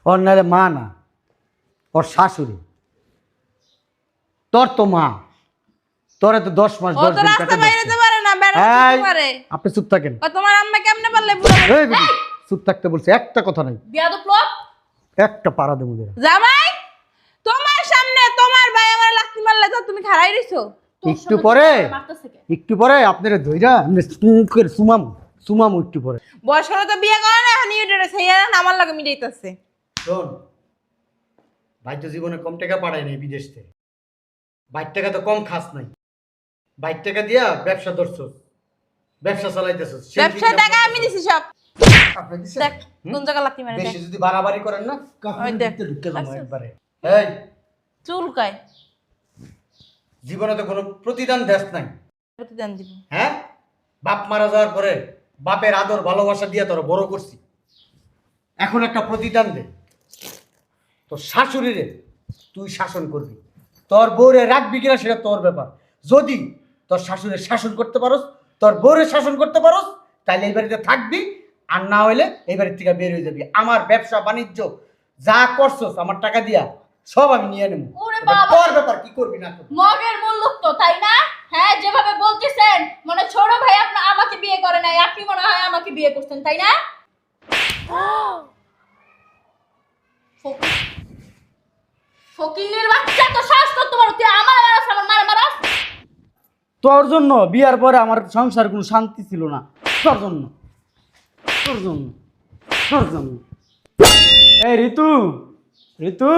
ওর নাহলে মা না, ওর শাশুড়ি। তোর তো মা, তোরে তো 10 মাস ও 10 তো দিন রাস্তা পেটে বাইরে ধরছে। যেতে পারে না, বেড়া এই, যেতে পারে। আপনি চুপ থাকেন। ও তোমার আম্মা কেমনে পারলে বুড়া? এই বেটি, চুপ থাকতে বলছে, একটা কথা নাই, বিয়াদব লোক। একটা পাড়া দেবো দেরা। জামাই, তোমার সামনে তোমার ভাই আমার লাথি মারলে তো তুমি খাড়াই রইছো। একটু পরে আপনারা ধইরা করে সুমাম একটু পরে। বয়স হলে তো বিয়ে করে না, হানি উঠে সেইয়া আমার লাগে মিটাইতেছে। শোন, ভাই তো জীবনে কম টাকা পাঠায় নাই বিদেশ থেকে, 22 টাকা তো কম খাস নাই, 22 টাকা দিয়া ব্যবসা ধরছস, ব্যবসা চালাইতেছস। ব্যবসা টাকা আমি দিছি সব। আপনি দিছেন? দেখ কোন জায়গা লাথি মারে দেখ। বেশি যদি বাড়াবাড়ি করেন না, ওই কাকুর দেখ। ভিতরে ঢুকে যাবো দেখছিস? একবারে। এই, চুলকায়। জীবনে তো কোনো প্রতিদান দেশ নাই, প্রতিদান দিব। হ্যাঁ? বাপ মারা যাওয়ার পরে বাপের আদর ভালোবাসা দিয়ে তোরা বড় করছি, এখন একটা প্রতিদান দে। তোর শাশুড়িরে তুই শাসন করবি, তোর বউরে রাখবি কিনা সেটা তোর ব্যাপার। যদি তোর শাশুড়ি শাসন করতে পারোস, তোর বউরে শাসন করতে পারোস, তাহলে এই বাড়িতে থাকবি, আর না হইলে এই বাড়ির থেকে বের হয়ে যাবি। আমার ব্যবসা বাণিজ্য যা করছস আমার টাকা দিয়া সব আমি নিয়ে নেব। ওরে বাবা! তোর ব্যাপার, কি করবি না করবি। মগের মুল্লুক তো, তাই না? হ্যাঁ, যেভাবে বলতেছেন মনে হয় ছোট ভাই আপনি আমাকে বিয়ে করে নাই, আপনি মনে হয় আমাকে বিয়ে করছেন, তাই না? ফকিনের বাচ্চা, তো শ্বাস করতে পারো, তুই আমার মারাস, আমার মারাস। তোর জন্য বিয়ার পরে আমার সংসার কোনো শান্তি ছিল না, তোর জন্য, তোর জন্য, তোর জন্য। এই ঋতু, ঋতু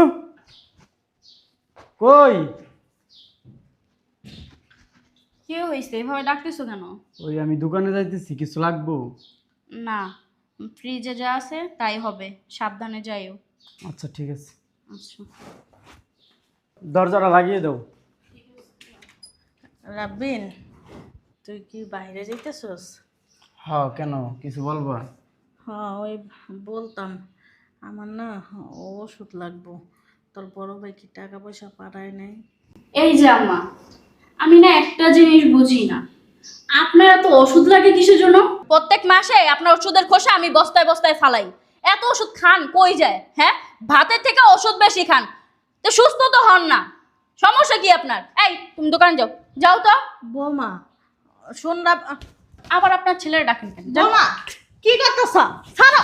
কই? কি হয়েছে, এভাবে ডাকতেছো কেন? ওই আমি দোকানে যাইতেছি, কিছু লাগবো? না, ফ্রিজে যা আছে তাই হবে, সাবধানে যাইও। আচ্ছা ঠিক আছে, আচ্ছা। দরজাটা লাগিয়ে দাও। রাব্বিন, তুই কি বাইরে যাইতেছস? হ্যাঁ, কেন, কিছু বলবা? হ্যাঁ, ওই বলতাম আমার না ওষুধ লাগবো। তোর বড় ভাই কি টাকা পয়সা পাঠায় নাই? এই যে আম্মা, আমি না একটা জিনিস বুঝি না, আপনার এত ওষুধ লাগে কিসের জন্য? প্রত্যেক মাসে আপনার ওষুধের খোসা আমি বস্তায় বস্তায় ফালাই। এত ওষুধ খান কই যায়? হ্যাঁ, ভাতের থেকে ওষুধ বেশি খান, তো সুস্থ তো হন না। সমস্যা কি আপনার? এই তুমি দোকানে যাও, যাও তো। বৌমা, শোন আবার আপনার ছেলের ডাকেন কেন? যাও। বৌমা কি করতেছ? ছাড়ো।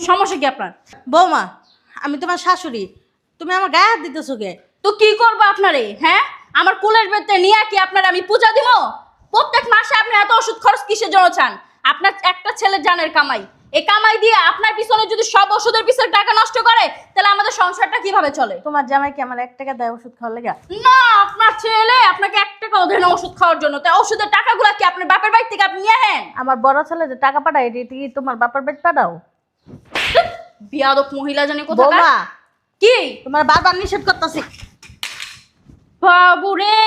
সমস্যা কি আপনার? বৌমা, আমি তোমার শাশুড়ি, তুমি আমার গায়ে হাত দিতেছো কে? তো কি করবো আপনারে? হ্যাঁ, আমার কুলের বেতে নিয়ে কি আপনার আমি পূজা দিব? প্রত্যেক মাসে আপনি এত ওষুধ খরচ কিসের জন্য চান? আপনার একটা ছেলে জানের কামাই, এই কামাই দিয়ে আপনার পিছনে যদি সব ওষুধের পিছনে টাকা নষ্ট করে, তাহলে আমাদের সংসারটা কিভাবে চলে? তোমার জামাই কি আমার 1 টাকা দেয় ওষুধ খাওয়ার লেগে? না, আপনার ছেলে আপনাকে 1 টাকা ওদের না ওষুধ খাওয়ার জন্য, তাই ওষুধের টাকাগুলো কি আপনার বাপের বাড়ি থেকে আপনি নিয়ে হেন? আমার বড় ছেলে যে টাকা পাঠায় এটা কি তোমার বাবার বাড়ি পাঠাও? বিয়াদব মহিলা জানি কোথাকার। বৌমা, কি তোমার বারবার নিষেধ করতেছি। বাবুরে,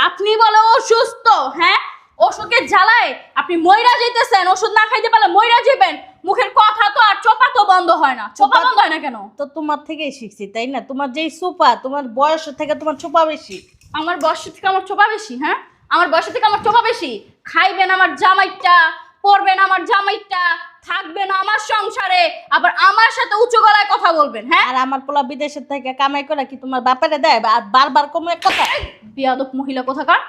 আপনি বলে অসুস্থ, হ্যাঁ, অসুখের জ্বালায় আপনি মইরা যাইতেছেন, ওষুধ না খাইতে পারলে মইরা যাবেন। মুখের কথা তো আর চোপা তো বন্ধ হয় না। চোপা বন্ধ হয় না কেন? তো তোমার থেকেই শিখছি, তাই না? তোমার যেই সুপা, তোমার বয়স থেকে তোমার চোপা বেশি। আমার বয়স থেকে আমার চোপা বেশি? হ্যাঁ, আমার বয়স থেকে আমার চোপা বেশি। খাইবেন আমার জামাইটা, পরবেন আমার জামাইটা, থাকবেন আমার সংসারে, আবার আমার সাথে উচ্চ গলায় কথা বলবেন। হ্যাঁ, আর আমার পোলা বিদেশের থেকে কামাই করে কি তোমার বাপারে দেয়? আর বারবার কমে কথা। বিয়াদব মহিলা কোথাকার।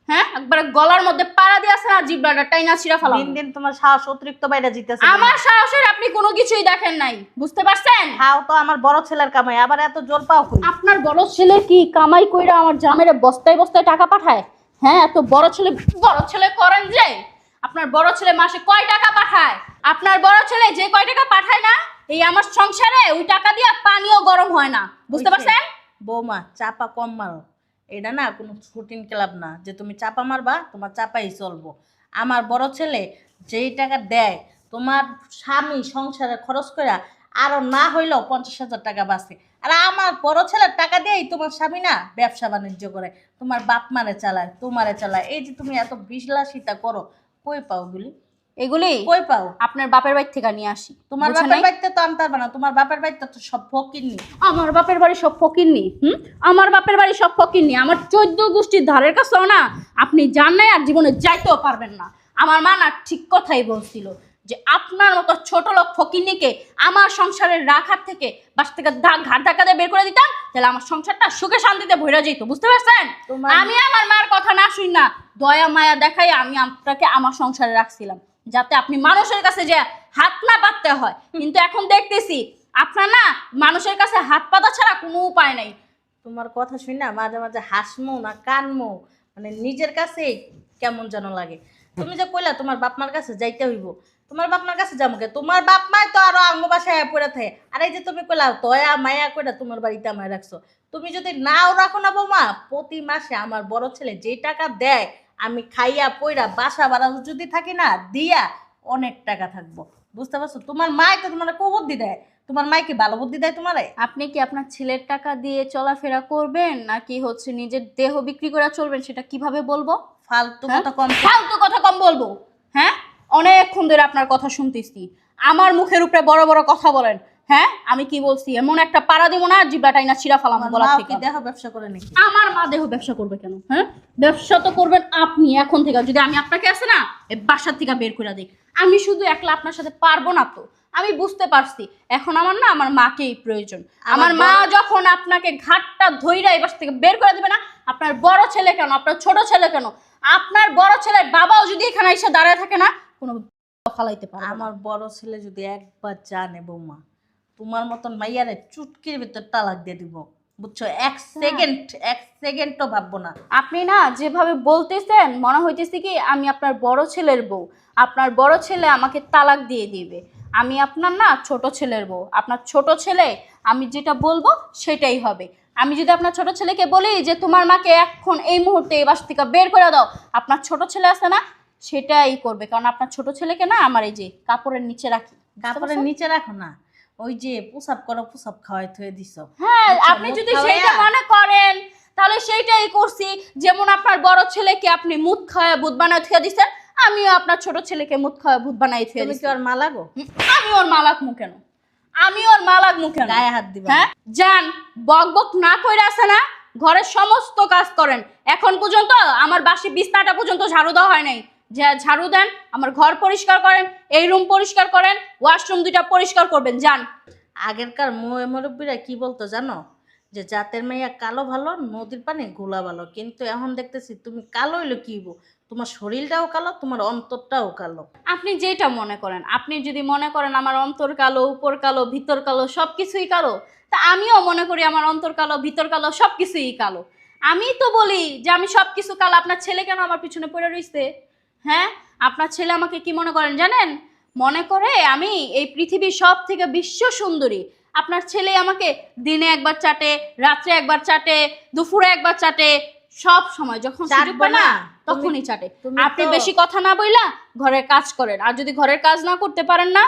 হ্যাঁ, একবারে গলার মধ্যে পাড়া দিয়ে আছে না, জিব্বাটা টাইনা ছিঁড়া ফেলাম। দিন দিন তোমার সাহস অতিরিক্ত বাইরে জিতেছে। আমার সাহসের আপনি কোনো কিছুই দেখেন নাই, বুঝতে পারছেন? খাও তো আমার বড় ছেলের কামাই, আবার এত জোর পাও কই? আপনার বড় ছেলে কি কামাই কইরা আমার জামেরে বস্তায় বস্তায় টাকা পাঠায়? হ্যাঁ, এত বড় ছেলে করেন যে? আপনার বড় ছেলে মাসে কয় টাকা পাঠায়? আপনার বড় ছেলে যে কয় টাকা পাঠায় না, এই আমার সংসারে ওই টাকা দিয়ে পানিও গরম হয় না, বুঝতে পারছেন? বৌমা, চাপা কম মারো। এটা না কোনো শুটিং ক্লাব না যে তুমি চাপা মারবা তোমার চাপাই চলবো। আমার বড় ছেলে যেই টাকা দেয় তোমার স্বামী সংসারে খরচ করে আরো না হইলেও 50,000 টাকা বাঁচে। আর আমার বড় ছেলের টাকা দিয়েই তোমার স্বামী না ব্যবসা বাণিজ্য করে, তোমার বাপ মারে চালায়, তোমারে চালায়। এই যে তুমি এত বিলাসিতা করো, কই পাও গুলি? এগুলি কই পাও? আপনার বাপের বাড়ি থেকে নিয়ে আসি। তোমার বুঝেন বাপের নাই? বাড়িতে তো আনতে পারবে না, তোমার বাপের বাড়িতে তো সব ফকিন্নি। আমার বাপের বাড়ি সব ফকিন্নি। আমার বাপের বাড়ি সব ফকিন্নি। আমার 14 গোষ্ঠীর ধারের কাছেও না আপনি যান নাই, আর জীবনে যাইতেও পারবেন না। আমার মা না ঠিক কথাই বলছিল যে আপনার মতো ছোট লোক ফকিন্নিকে আমার সংসারের রাখার থেকে বাসা থেকে ঘাট ধাক্কা দিয়ে বের করে দিতাম, তাহলে আমার সংসারটা সুখে শান্তিতে ভরে যেত। বুঝতে পারছেন? আমি আমার মার কথা না শুনি না, দয়া মায়া দেখাই আমি আপনাকে আমার সংসারে রাখছিলাম, যাতে আপনি মানুষের কাছে যে হাত না পাততে হয়। কিন্তু এখন দেখতেছি আপনার না মানুষের কাছে হাত পাতা ছাড়া কোনো উপায় নাই। তোমার কথা শুনি না মাঝে মাঝে হাসমো না কানমো, মানে নিজের কাছে কেমন যেন লাগে। তুমি যে কইলা তোমার বাপ মার কাছে যাইতে হইব, তোমার বাপ মার কাছে যাবো কে? তোমার বাপ মাই তো আরো আঙ্গ বাসায় পড়ে থাকে। আর এই যে তুমি কইলা দয়া মায়া কইরা তোমার বাড়িতে আমায় রাখছো, তুমি যদি নাও রাখো না বৌমা, প্রতি মাসে আমার বড় ছেলে যে টাকা দেয় আমি খাইয়া পইরা বাসা ভাড়া যদি থাকি না দিয়া অনেক টাকা থাকবো। বুঝতে পারছো? তোমার মাই তো তোমার কুবুদ্ধি দেয়, তোমার মাই কি ভালো বুদ্ধি দেয় তোমারে? আপনি কি আপনার ছেলের টাকা দিয়ে চলাফেরা করবেন নাকি হচ্ছে নিজের দেহ বিক্রি করে চলবেন, সেটা কিভাবে বলবো? ফালতু হ্যাঁ? কথা কম। ফালতু কথা কম বলবো। হ্যাঁ, অনেকক্ষণ ধরে আপনার কথা শুনতেছি, আমার মুখের উপরে বড় বড় কথা বলেন। হ্যাঁ, আমি কি বলছি? এমন একটা পাড়া দিব না জিব্বাটাই না ছিঁড়া ফালাম গলা মাও থেকে। কি দেহ ব্যবসা করে নাকি? আমার মা দেহ ব্যবসা করবে কেন? হ্যাঁ, ব্যবসা তো করবেন আপনি এখন থেকে। যদি আমি আপনাকে আছে না এই বাসার থেকে বের করে দিই, আমি শুধু একলা আপনার সাথে পারবো না তো। আমি বুঝতে পারছি এখন আমার না আমার মাকেই প্রয়োজন। আমার মা যখন আপনাকে ঘাটটা ধইরা এই বাসা থেকে বের করে দিবে না, আপনার বড় ছেলে কেন, আপনার ছোট ছেলে কেন, আপনার বড় ছেলের বাবাও যদি এখানে এসে দাঁড়ায় থাকে না, কোনো ফালাইতে পারে। আমার বড় ছেলে যদি একবার জানে বৌমা, তোমার মতন মাইয়ারে চুটকির ভিতর তালাক দিয়ে দিব। বুঝছো? এক সেকেন্ডও ভাববো না। আপনি না যেভাবে বলতেছেন মনে হইতেছে কি আমি আপনার বড় ছেলের বউ, আপনার বড় ছেলে আমাকে তালাক দিয়ে দিবে। আমি আপনার না ছোট ছেলের বউ, আপনার ছোট ছেলে আমি যেটা বলবো সেটাই হবে। আমি যদি আপনার ছোট ছেলেকে বলি যে তোমার মাকে এখন এই মুহূর্তে এই বাসা থেকে বের করে দাও, আপনার ছোট ছেলে আছে না সেটাই করবে। কারণ আপনার ছোট ছেলেকে না আমার এই যে কাপড়ের নিচে রাখি। কাপড়ের নিচে রাখো না, ওই যে প্রসাব করো প্রসাব খাওয়াই থয়ে দিছো। হ্যাঁ, আপনি যদি সেইটা মনে করেন তাহলে সেইটাই করছি। যেমন আপনার বড় ছেলেকে আপনি মুদ খাওয়া ভূত বানায় থুয়ে দিচ্ছেন, আমিও আপনার ছোট ছেলেকে মুদ খাওয়া ভূত বানাই থুয়ে তুমি দিচ্ছি। কি ওর মা লাগো? আমি ওর মা লাগমু কেন? আমি ওর মা লাগমু কেন? গায়ে হাত দিবা? হ্যাঁ, যান বক বক না কইরা আছে না, ঘরের সমস্ত কাজ করেন। এখন পর্যন্ত আমার বাসি বিছনাটা পর্যন্ত ঝাড়ু দেওয়া হয় নাই। যে ঝাড়ু দেন, আমার ঘর পরিষ্কার করেন, এই রুম পরিষ্কার করেন, ওয়াশরুম দুইটা পরিষ্কার করবেন। যান। আগেরকার মুরব্বীরা কি বলতো জানো? যে জাতের মেয়া কালো ভালো, নদীর পানি গোলা ভালো। কিন্তু এখন দেখতেছি তুমি কালো হইলো কি হইবো, তোমার শরীরটাও কালো, তোমার অন্তরটাও কালো। আপনি যেটা মনে করেন, আপনি যদি মনে করেন আমার অন্তর কালো, উপর কালো, ভিতর কালো, সব কিছুই কালো, তা আমিও মনে করি আমার অন্তর কালো, ভিতর কালো, সব কিছুই কালো। আমি তো বলি যে আমি সব কিছু কালো। আপনার ছেলে কেন আমার পিছনে পড়ে রইছে? হ্যাঁ, আপনার ছেলে আমাকে কি মনে করেন জানেন? মনে করে আমি এই পৃথিবীর সব থেকে বিশ্ব সুন্দরী। আপনার ছেলে আমাকে দিনে একবার চাটে, রাত্রে একবার চাটে, দুপুরে একবার চাটে, সব সময় যখন সুযোগ পায় না তখনই চাটে। আপনি বেশি কথা না বইলা ঘরের কাজ করেন। আর যদি ঘরের কাজ না করতে পারেন না,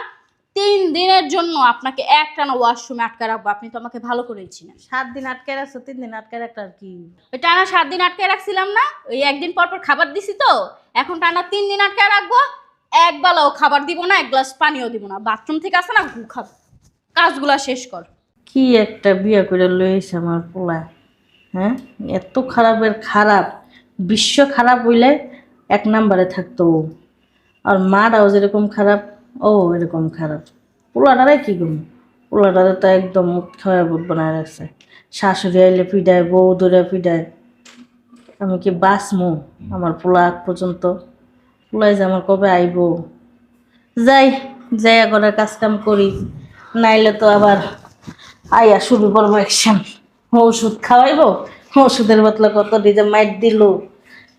3 দিনের জন্য আপনাকে একটানা ওয়াশরুমে আটকে রাখবো। আপনি তো আমাকে ভালো করেই চিনেন। 7 দিন আটকে রাখছো, 3 দিন আটকে রাখলে আর কি? ওই টানা 7 দিন আটকে রাখছিলাম না, ওই একদিন পর পর খাবার দিছি তো, এখন টানা 3 দিন আটকে রাখবো। এক বেলাও খাবার দিব না, এক গ্লাস পানিও দিব না। বাথরুম থেকে আসে না গু খাব। কাজগুলা শেষ কর। কি একটা বিয়ে করে লইছে আমার পোলা। হ্যাঁ, এত খারাপের খারাপ, বিশ্ব খারাপ হইলে 1 নম্বরে থাকতো ও। আর মারাও যেরকম খারাপ, ও এরকম খারাপ। পোলাটারে কি করবো, পোলাটারে তো একদম মুখ খাওয়া বুট বানায় রাখছে। শাশুড়ি আইলে পিডায়, বউ ধরে পিডায়। আমি কি বাঁচমু আমার পোলা আগ পর্যন্ত? পোলাই যে আমার কবে আইব? যাই যাই ঘরের কাজ কাম করি, নাইলে তো আবার আইয়া শুরু করবো অ্যাকশন। ওষুধ খাওয়াইব, ওষুধের বদলে কত ডিজে মাইট দিল,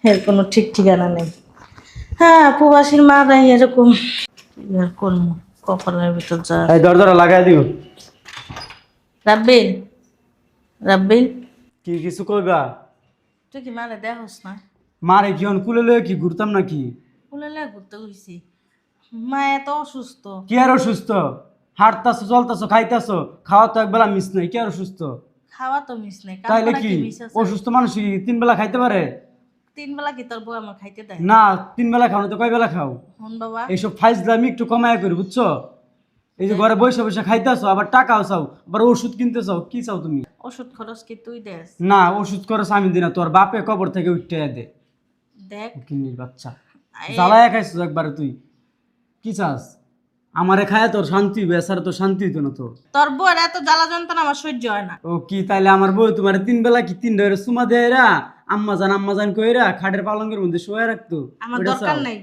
এর কোনো ঠিক ঠিকানা নেই। হ্যাঁ, প্রবাসীর মারাই এরকম। আর কোন কপালের ভিতর যা। এই দরজাটা লাগাই দিও। রাব্বিল, রাব্বিল, কি কিছু কইবা? তুই কি মারে দেখোস না? মারে কি কুলে লয়ে কি ঘুরতাম নাকি? বলে ঘুরতে গেছি, মা এত অসুস্থ। কি আর অসুস্থ? হাঁটতাছো, চলতাছো, খাইতাছো, খাওয়া তো একবেলা মিস নাই। কি আর অসুস্থ? খাওয়া তো মিস নেই, তাইলে কি অসুস্থ মানুষ কি 3 বেলা খাইতে পারে? 3 বেলা কি তোর বউ আমার খাইতে দেয়? না, 3 বেলা খাও না তো কয় বেলা খাও? হন বাবা, এইসব ফাইজলামি একটু কমায় করি, বুঝছো? এই যে ঘরে বসে বসে খাইতেছো, আবার টাকাও চাও, আবার ওষুধ কিনতে চাও। কি চাও তুমি? ওষুধ খরচ কি তুই দেস? না, ওষুধ খরচ আমি দিই না, তোর বাপে কবর থেকে উঠতে দে। দেখ কিনির বাচ্চা জ্বালায় খাইছিস একবারে তুই। কি চাস? আমারে খায় তোর শান্তি হইবে, এছাড়া তোর শান্তি হইতো না তো। তোর বউয়ের এত জ্বালা যন্ত্রণা আমার সহ্য হয় না। ও কি তাইলে আমার বউ তোমার 3 বেলা কি 3 ধরে সুমা দেয়রা আম্মা জান কইরা খাটের পালঙ্কের মধ্যে শুয়ে রাখতো? আমার ওইটা দরকার চাও? নেই,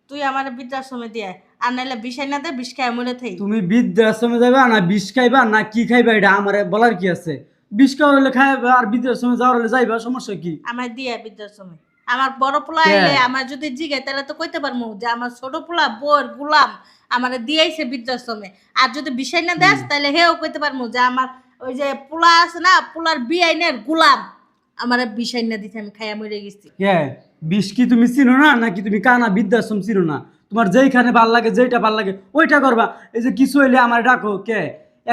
তুই আমার বৃদ্ধাশ্রমে দিয়ে আয়। আর নাইলে বিষয় না দে, বিষ খায় মরে থাই। তুমি বৃদ্ধাশ্রমে যাবা না বিষ খাইবা না কি খাইবা এটা আমারে বলার কি আছে? বিষ খাওয়া হলে খাইবা আর বৃদ্ধাশ্রমে যাওয়ার হলে যাইবা, সমস্যা কি? আমার দিয়ে আয় বৃদ্ধাশ্রমে। আমার বড় পোলা কে? এলে আমার যদি জিগে তাহলে তো কইতে পারবো যে আমার ছোট পোলা বউয়ের গুলাম আমারে দিয়েছে বৃদ্ধাশ্রমে। আর যদি বিষয় না দেস তাহলে হেও কইতে পারবো যে আমার ওই যে পোলা আছে না, পোলার বিআইনের গুলাম আমার বিষয় না দিতে আমি খাইয়া মরে গেছি। কে বিষ কি তুমি চিনো না নাকি তুমি কানা বৃদ্ধাশ্রম চিনো না? তোমার যেইখানে ভাল লাগে যেইটা ভাল লাগে ওইটা করবা। এই যে কিছু হইলে আমার ডাকো, কে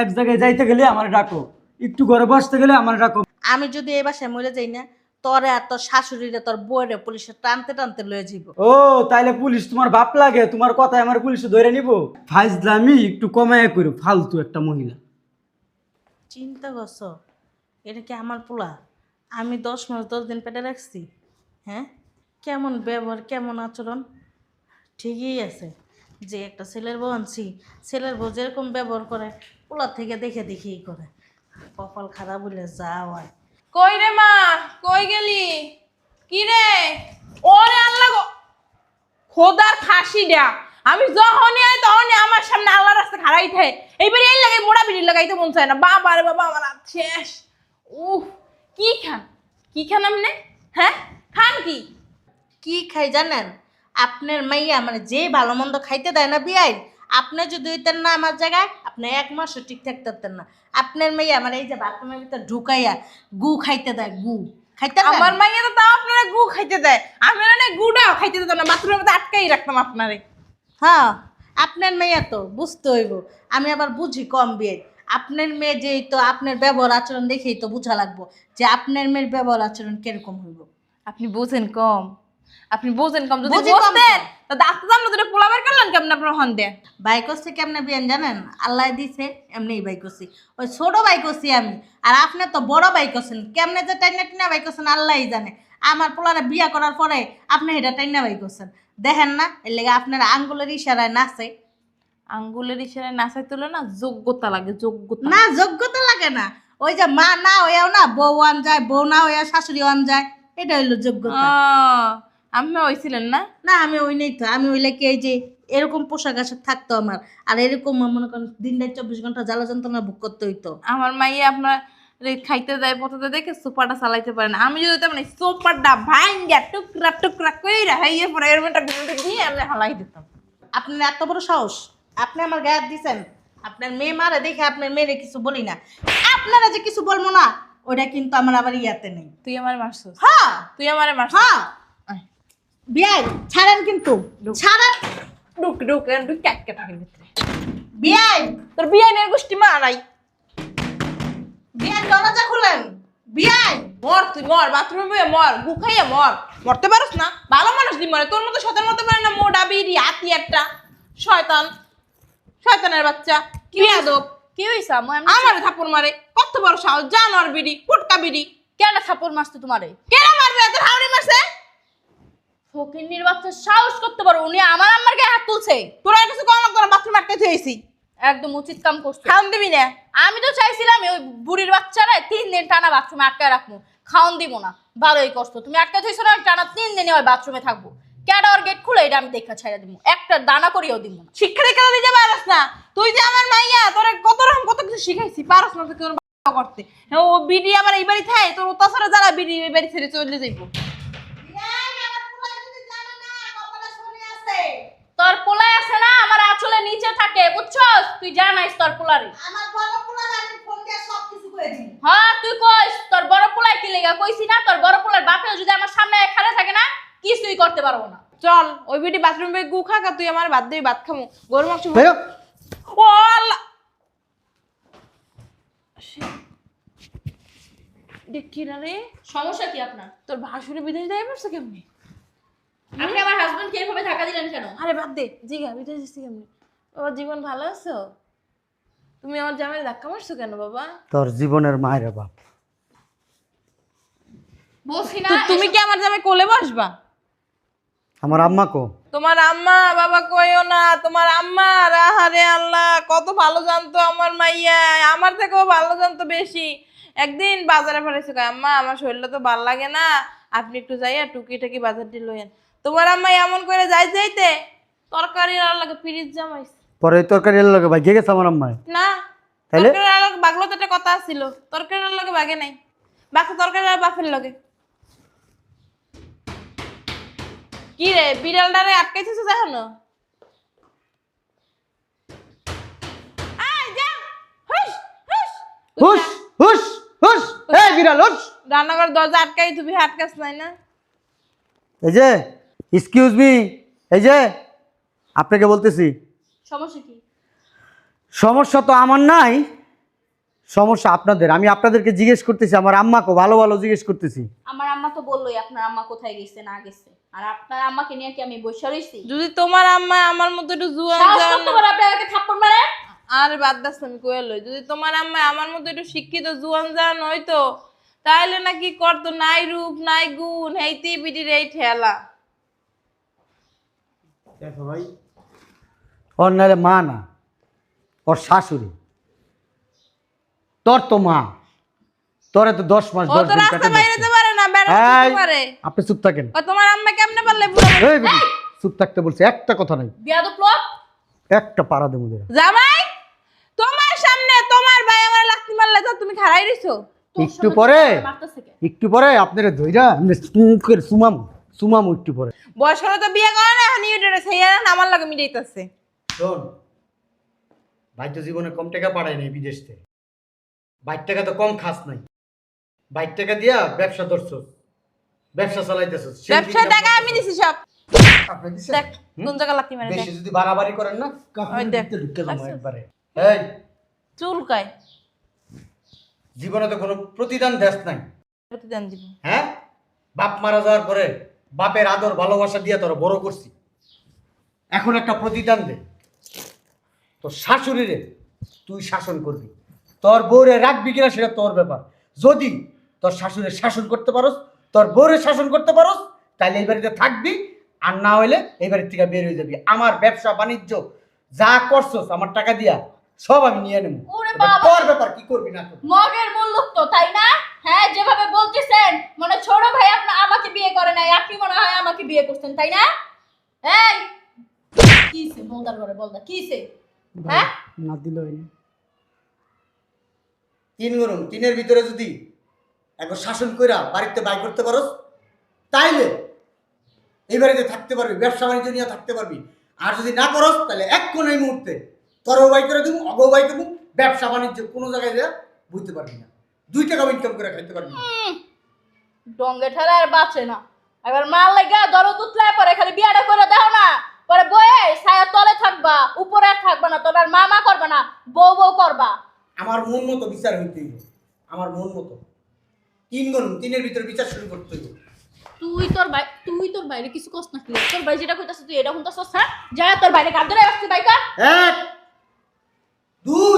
এক জায়গায় যাইতে গেলে আমার ডাকো, একটু ঘরে বসতে গেলে আমার ডাকো। আমি যদি এই বাসায় মরে যাই না, তোরে আর তোর শাশুড়িরে তোর বউরে পুলিশে টানতে টানতে লয়ে যাইব। ও তাইলে পুলিশ তোমার বাপ লাগে? তোমার কথায় আমার পুলিশে ধরে নিব? ফাইজলামি একটু কমায় করো, ফালতু একটা মহিলা। চিন্তা করছো এটা কি আমার পোলা? আমি 10 মাস 10 দিন পেটে রাখছি। হ্যাঁ, কেমন ব্যবহার কেমন আচরণ। ঠিকই আছে যে একটা ছেলের বউ আনছি, ছেলের বউ যেরকম ব্যবহার করে পোলার থেকে দেখে দেখেই করে। কপাল খারাপ বলে যা হয়। কই রে মা, কই গেলি? কি রে? ওরে আল্লাহ গো, খোদার খাসি ডা। আমি যখনই আই তখনই আমার সামনে আল্লাহ রাস্তা খাড়াই থাকে। এইবারে এই লাগাই মোড়া বিড়ি লাগাইতে মন চায় না। বাবা রে বাবা, আমার হাত শেষ। উফ, কি খান? কি খান আপনি? হ্যাঁ, খান কি? কি খাই জানেন? আপনার মাইয়া মানে যে ভালো মন্দ খাইতে দেয় না বিয়াই, আপনি যদি হইতেন না আমার জায়গায় আপনি 1 মাসও ঠিক থাকতেন না। আপনার মাইয়া মানে এই যে বাথরুমের ভিতর ঢুকাইয়া গু খাইতে দেয়, গু খাইতে দেয়। আমার মাইয়া তো তাও আপনারা গু খাইতে দেয়, আমি না গুড়াও খাইতে দিতাম না, বাথরুমের মধ্যে আটকাই রাখতাম আপনারে। হ্যাঁ, আপনার মেয়ে তো বুঝতে হইব। আমি আবার বুঝি কম বিয়ে। আপনার মেয়ে যেই তো আপনার ব্যবহার আচরণ দেখেই তো বুঝা লাগবো যে আপনার মেয়ের ব্যবহার আচরণ কিরকম হইব। আপনি বোঝেন কম, আপনি বোঝেন কম। যদি বুঝি কম বুঝতেন তো। তা ডাক্তার জানলো দুটো পোলাবার করলেন কেমন আপনার হন দেয়। বাইকস থেকে আপনি বিয়ান জানেন আল্লাহ দিছে এমনি বাইকসি, ওই ছোট বাইকসি আমি। আর আপনি তো বড় বাইকসেন, কেমনে যে টাইনা টিনা বাইকসেন আল্লাহই জানে। আমার পোলারে বিয়া করার পরে আপনি এটা টাইনা বাইকসেন দেখেন না, এর লেগে আপনার আঙ্গুলের ইশারায় নাচে। আঙ্গুলের ইশারায় নাচাই তুলে না, যোগ্যতা লাগে, যোগ্যতা। না যোগ্যতা লাগে না, ওই যে মা না হইয়াও না বউ আন যায়, বউ না হইয়া শাশুড়ি আন যায়, এটা হইলো যোগ্যতা। আমি হয়েছিলেন না? না আমি ওই নেই তো, আমি ওইলে কি এই যে এরকম পোশাক আশাক থাকতো আমার, আর এরকম মনে করেন দিনটাই 24 ঘন্টা জ্বালা যন্ত্রণা ভোগ করতে হইতো। আমার মাইয়া আপনার খাইতে দেয় পথে দেখে সোফাটা চালাইতে পারে না। আমি যদি মানে সোফাটা ভাঙ্গা টুকরা টুকরা কইরা হাইয়ে পরে এর মধ্যে দিয়ে আমি হালাই দিতাম। আপনার এত বড় সাহস, আপনি আমার গায়ে হাত দিছেন। আপনার মেয়ে মারে দেখে আপনার মেয়েরে কিছু বলি না, আপনারা যে কিছু বলবো না ওটা কিন্তু আমার আবার ইয়াতে নেই। তুই আমার মারছিস? হ্যাঁ তুই আমারে মারছিস? হ্যাঁ, বিয়াই ছাড়েন কিন্তু, ছাড়েন। ডুক ডুক ডুক ক্যাটকে থাকে ভিতরে। বিয়াই, তোর বিয়ে নিয়ে গোষ্ঠী মারাই। বিয়াই দরজা খুলেন। বিয়াই মর, তুই মর, বাথরুমে বইয়ে মর, গুখাইয়া মর। মরতে পারস না? ভালো মানুষ দি মরে, তোর মতো শয়তান মরতে পারে না। মোটা বিড়ি হাতি একটা শয়তান, শয়তানের বাচ্চা। কি আদব! কি হইছে আম্মু? আমার থাপ্পড় মারে, কত বড় সাহস! জানোয়ার বিড়ি, ফুটকা বিড়ি। কেন থাপ্পড় মারছে তোমারে? কেন মারবে? এত হাওড়ি মারছে। ফকিন্নির বাচ্চা সাহস করতে পারো, উনি আমার আম্মার গায়ে হাত তুলছে। তোরা কিছু কম লাগতো না, বাথরুম আটকে থুয়েছি। একদম উচিত কাম করছো। খাওন দিবি না? আমি তো চাইছিলাম ওই বুড়ির বাচ্চারা 3 দিন টানা বাথরুমে আটকায় রাখবো, খাওন দিব না। ভালোই কষ্ট, তুমি আটকায় থইছো না, টানা 3 দিনে ওই বাথরুমে থাকবো। ক্যাডা ওর গেট খুলে এটা আমি দেখা ছাইড়া দিব, একটা দানা করিও দিব না। শিক্ষা দীক্ষা দিতে পারস না? তুই যে আমার মাইয়া, তোরা কত রকম কত কিছু শিখাইছি, পারস না তো তোর করতে। হ্যাঁ, ও বিড়ি আবার এই বাড়ি থাকে, তোর তাছাড়া যারা বিড়ি এই বাড়ি ছেড়ে চলে যাইবো। তোর পোলায় আছে না আমার আঁচলে নিচে থাকে, বুঝছস? তুই জানাইস তোর পোলারে। আমার বড় পোলারে আমি ফোন দিয়ে সব কিছু করে দিই। হ্যাঁ তুই কইস তোর বড় পোলায় কি লেগা কইছি না, তোর বড় পোলার বাপেও যদি আমার সামনে খাড়া থাকে না কিছুই করতে পারবো না। চল ওই বিড়ি বাথরুমে গু খাকা, তুই আমার ভাত দিয়ে ভাত খামু, গরু মাংস। বেরো। ও আল্লাহ, দেখি না রে, সমস্যা কি আপনার? তোর ভাসুরে বিদেশ যাই পারছে কেমনি? আপনি আমার হাজবেন্ডকে এভাবে ধাক্কা দিলেন কেন? আরে বাদ দে, জিগা বিদেশ যাচ্ছি কেমনি? বাবা জীবন ভালো আছো? তুমি আমার জামাই ধাক্কা মারছো কেন বাবা? তোর জীবনের মায়ের বাপ। বলছি না তুমি কি আমার জামাই কোলে বসবা? আমার আম্মা কো? তোমার আম্মা বাবা কইও না, তোমার আম্মা আহারে আল্লাহ কত ভালো জানতো আমার মাইয়া, আমার থেকেও ভালো জানতো বেশি। একদিন বাজারে ফেলেছে, কয় আম্মা আমার শরীরটা তো ভাল লাগে না, আপনি একটু যাইয়া টুকিটাকি বাজার দিয়ে লইয়েন। তোমার আম্মা এমন করে যাইতে তরকারি আর লাগে ফ্রিজ জামাইছে। পরে ওই তরকারি এর লগে ভাগিয়ে গেছে আমার আম্মায়। না তাইলে? তরকারি আর লাগে বাগলো তো একটা কথা ছিল, তরকারি আর লাগে বাগে নাই, বাকি তরকারি আর বাফের লগে। কি রে বিড়ালটারে আটকাইছিস এখনো? আয় যা, হুশ হুশ হুশ হুশ হুশ, এই বিড়াল হুশ। রান্নাঘর দরজা আটকাই, তুমি আটকাস নাই না? এই যে এক্সকিউজ মি, এই যে আপনাকে বলতেছি, সমস্যা কি? সমস্যা তো আমার নাই, সমস্যা আপনাদের। আমি আপনাদেরকে জিজ্ঞেস করতেছি, আমার আম্মাকে ভালো ভালো জিজ্ঞেস করতেছি। আমার আম্মা তো বললোই আপনার আম্মা কোথায় গেছে না গেছে, আর আপনার আম্মাকে নিয়ে কি আমি বসে রইছি? যদি তোমার আম্মা আমার মতো একটু জুয়ান সাহস জান, করতে পারে আপনি আমাকে থাপ্পড় মারে? আরে বাদ দাস আমি কয়ে লই, যদি তোমার আম্মা আমার মতো একটু শিক্ষিত জুয়ান জান হইতো তাহলে না কি করতো, নাই রূপ নাই গুণ, হেইতি বিটির এই ঠেলা। দেখো ভাই, ওর নাহলে মা না, ওর শাশুড়ি। তোর তো মা, তোরে তো 10 মাস ও 10 তো দিন রাস্তা পেটে বাইরে ধরছে। যেতে পারে না, বেড়াতে পারে। আপনি চুপ থাকেন। ও তোমার আম্মা কেমনে পারলে বুড়ো? এই বিটি, চুপ থাকতে বলছি, একটা কথা নাই, বিয়াদব লোক। একটা পাড়া দেবো দেরা। জামাই তোমার সামনে তোমার ভাই আমার লাথি মারলে তো তুমি খাড়াই রইছো। একটু পরে, মারতেছে কে? একটু পরে আপনারা ধইরা এমনি সুমুখের সুমাম সুমাম একটু পরে। বয়স হলে তো বিয়ে করে না, এখন ইউটিউবে সেইয়া আমার লাগে মিলাইতেছে। শোন ভাই, তো জীবনে কম টাকা পাঠায় নাই বিদেশ থেকে, 22 টাকা তো কম খাস নাই, 22 টাকা দিয়া ব্যবসা ধরছস, ব্যবসা চালাইতেছস। ব্যবসার টাকা আমি দিছি সব। আপনি দিছেন? দেখ কোন জায়গা লাথি মারে, দেখ বেশি যদি বাড়াবাড়ি করেন না, ওই দেখ। ঢুকে যাবো আচ্ছা। একবারে। এই চুলকায় জীবনে তো কোনো প্রতিদান দেশ নাই, প্রতিদান দিব। হ্যাঁ? বাপ মারা যাওয়ার পরে বাপের আদর ভালোবাসা দিয়ে তোরা বড় করছি, এখন একটা প্রতিদান দে। তোর শাশুড়িরে তুই শাসন করবি, তোর বউরে রাখবি কিনা সেটা তোর ব্যাপার। যদি তোর শাশুড়ি শাসন করতে পারোস, তোর বউরে শাসন করতে পারোস, তাহলে এই বাড়িতে থাকবি, আর না হইলে এই বাড়ির থেকে বের হয়ে যাবি। আমার ব্যবসা বাণিজ্য যা করছস আমার টাকা দিয়া সব আমি নিয়ে নেব, ওরে এটা বাবা। তোর ব্যাপার, কি করবি না করবি। মগের মূল্য তো তাই না? হ্যাঁ, যেভাবে বলতেছেন মনে ছোট ভাই আপনার আমাকে বিয়ে করে নাই, আপনি মনে হয় আমাকে বিয়ে করছেন তাই না? এই কিসে বলদার ঘরে বলদা কিসে? হ্যাঁ না দিল 3 গরম 3-এর ভিতরে যদি একবার শাসন কইরা বাড়িতে বাই করতে পারোস, তাইলে এই বাড়িতে থাকতে পারবি, ব্যবসা বাণিজ্য নিয়ে থাকতে পারবি। আর যদি না করস তাহলে এক কোন এই মুহূর্তে তোরও বাই করে দেবো, অগও বাই করবো, ব্যবসা বাণিজ্য কোনো জায়গায় যা বুঝতে পারবি না, 2 টাকা ইনকাম করে খাইতে পারবি না। ডঙ্গে ঠেলা আর বাঁচে না, এবার মাল লাগা দরদ উতলায় পরে খালি বিয়াটা করে দাও না, পরে বয়ে ছায়া তলে থাকবা, উপরে আর থাকবা না, তোমার মামা করবা না, বউ বউ করবা। আমার মন মতো বিচার হইতে হইব, আমার মন মতো 3 গরম 3-এর ভিতরে বিচার শুরু করতে হইব। তুই তোর বাইরে কিছু কস না, কি তোর ভাই যেটা কইতাছ তুই এটা শুনতাছস? হ্যাঁ, যা তোর বাইরে কাঁদ ধরে আসছে বাইকা। 1 2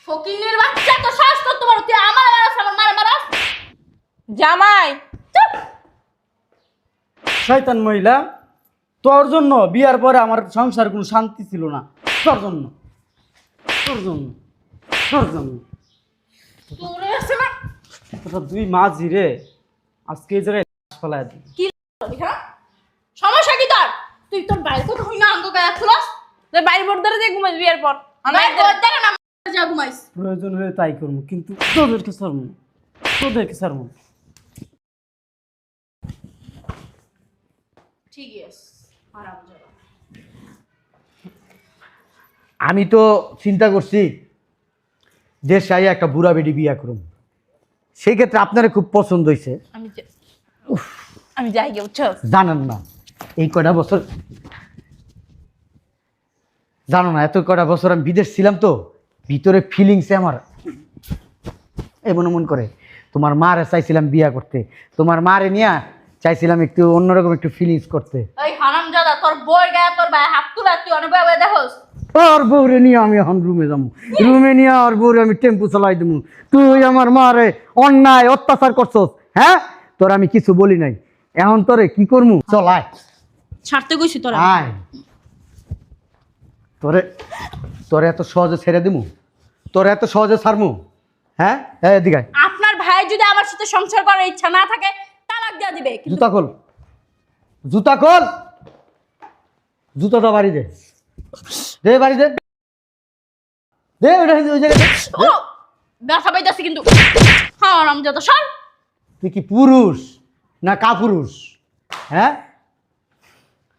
ফকিনের বাচ্চা, তো শ্বাস করতে পারো তুই আমার মারাস, আমার মারাস। জামাই চুপ। শয়তান মহিলা, তোর জন্য বিয়ার পরে আমার সংসার কোনো শান্তি ছিল না, তোর জন্য তোর জন্য তোর জন্য তোরে আছে না তোরা 2 মাঝি রে, আজকে এই জায়গায় ফেলায় দিই। কি করবি? হ্যাঁ, সমস্যা কি তোর? তুই তোর বাইরে কত হই না আঙ্গ গায়ে খুলাস, তুই বাড়ি বোর্ড ধরে দিয়ে ঘুমাইস বিয়ের পর। আমার গর্দান না যা ঘুমাইস। প্রয়োজন হলে তাই করবো, কিন্তু তোদেরকে ছাড়বো না, তোদেরকে ছাড়বো না। ঠিকই আছে, আরাম যাবা। আমি তো চিন্তা করছি দেশে আইয়া একটা বুড়া বেডি বিয়া করুন, সেই ক্ষেত্রে আপনারা খুব পছন্দ হয়েছে। আমি যাই গে বুঝছো। জানেন না এই কয়টা বছর, জানো না এত কয়টা বছর আমি বিদেশ ছিলাম, তো ভিতরে ফিলিংসে আমার এমন মন করে তোমার মারে চাইছিলাম বিয়া করতে, তোমার মারে নিয়ে চাইছিলাম একটু অন্যরকম একটু ফিলিংস করতে। এই হারামজাদা, তোর বউয়ের গায়ে তোর ভাই হাত তুলা, তুই অনেক ভাবে দেখোস। আর বউরে নিয়ে আমি এখন রুমে যাবো, রুমে নিয়ে আর বউরে আমি টেম্পু চালাই দেবো। তুই আমার মারে অন্যায় অত্যাচার করছস, হ্যাঁ, তোর আমি কিছু বলি নাই, এখন তোরে কি করমু? চল আয় ছাড়তে কইছি তোরা। আয়, তোরে তোরে এত সহজে ছেড়ে দিমু? তোরে এত সহজে ছাড়মু? হ্যাঁ, এদিকে আয়। আপনার ভাই যদি আমার সাথে সংসার করার ইচ্ছা না থাকে তালাক দিয়ে দিবে, কিন্তু জুতা খোল, জুতা খোল, জুতাটা বাড়ি দে, দে বাড়ি দে, দে ওটা ওই জায়গায় দে। ও ব্যথা পাইতাছে কিন্তু। হ্যাঁ রামজাদা সর। তুই কি পুরুষ না কাপুরুষ? হ্যাঁ,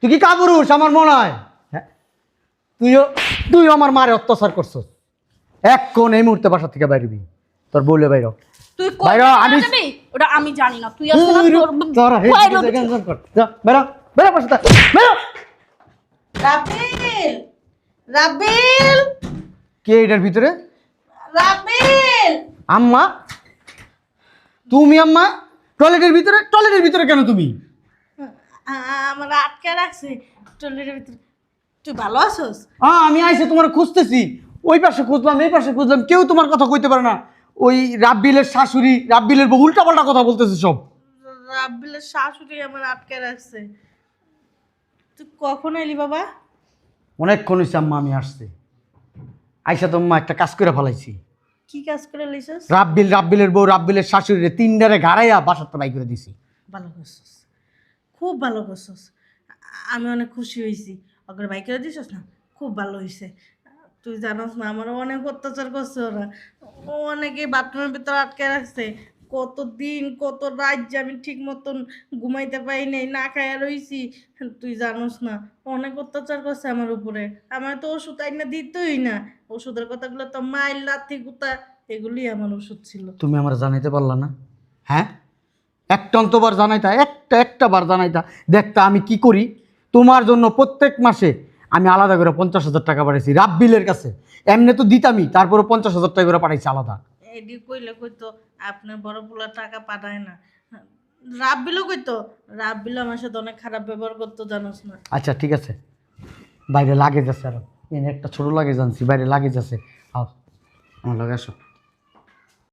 তুই কি কাপুরুষ আমার মনে হয়? হ্যাঁ, তুইও আমার মারে অত্যাচার করছস। এক্ষণ এই মুহূর্তে বাসা থেকে বাইরবি, তোর বললে বাইর। তুই বাইরে কই আমি- যাবি ওটা আমি জানি না, তুই আসলে রাবিল, রাবিল, কে এটার ভিতরে? রাবিল। আম্মা, তুমি আম্মা? টয়লেটের ভিতরে কেন তুমি? আমার আটকে রাখছে টয়লেটের ভিতরে। তুই ভালো আছোস? আমি আইসে তোমার খুঁজতেছি, ওই পাশে খুঁজলাম, এই পাশে খুঁজলাম, কেউ তোমার কথা কইতে পারে না। ওই রাব্বিলের শাশুড়ি, রাব্বিলের বউ উল্টাপাল্টা কথা বলতেছে সব। রাবিলের শাশুড়ি আমার আটকে রাখছে। তুই কখন এলি বাবা? অনেকক্ষণ হয়েছে আম্মা আমি আসছি। আইসা তো আম্মা একটা কাজ করে ফেলাইছি। কি কাজ করে লইছস? রাব্বিলের বউ, রাব্বিলের শাশুড়ি তিনটারে গাড়াইয়া বাসাতে বাই করে দিছি। ভালো করছস, খুব ভালো করছস। আমি অনেক খুশি হয়েছি। ওকে বাইক করে দিছস না, খুব ভালো হয়েছে। তুই জানোস না আমারও অনেক অত্যাচার করছে ওরা। অনেকে বাথরুমের ভিতরে আটকে রাখছে। কত দিন কত রাত যে আমি ঠিক মতন ঘুমাইতে পারি নাই, না খাইয়া রইছি। তুই জানোস না অনেক অত্যাচার করছে আমার উপরে। আমার তো ওষুধ আইনা দিতই না। ওষুধের কথাগুলো তো মাইল লাথি গুতা এগুলি আমার ওষুধ ছিল। তুমি আমার জানাইতে পারলা না? হ্যাঁ, একটা অন্তবার জানাইতা, একটা বার জানাইতা, দেখতা আমি কি করি। তোমার জন্য প্রত্যেক মাসে আমি আলাদা করে 50,000 টাকা পাঠাইছি রাব্বিলের কাছে। এমনি তো দিতামই, তারপরে 50,000 টাকা করে পাঠাইছি আলাদা। এডি কইলে কইতো আপনার বড় পোলা টাকা পাঠায় না। রাব্বিলও কইতো, রাব্বিলও আমার সাথে অনেক খারাপ ব্যবহার করতো জানোস না। আচ্ছা ঠিক আছে, বাইরে লাগেজ আছে, আরো এনে একটা ছোট লাগেজ আনছি, বাইরে লাগেজ আছে। আও আমার লগে আসো।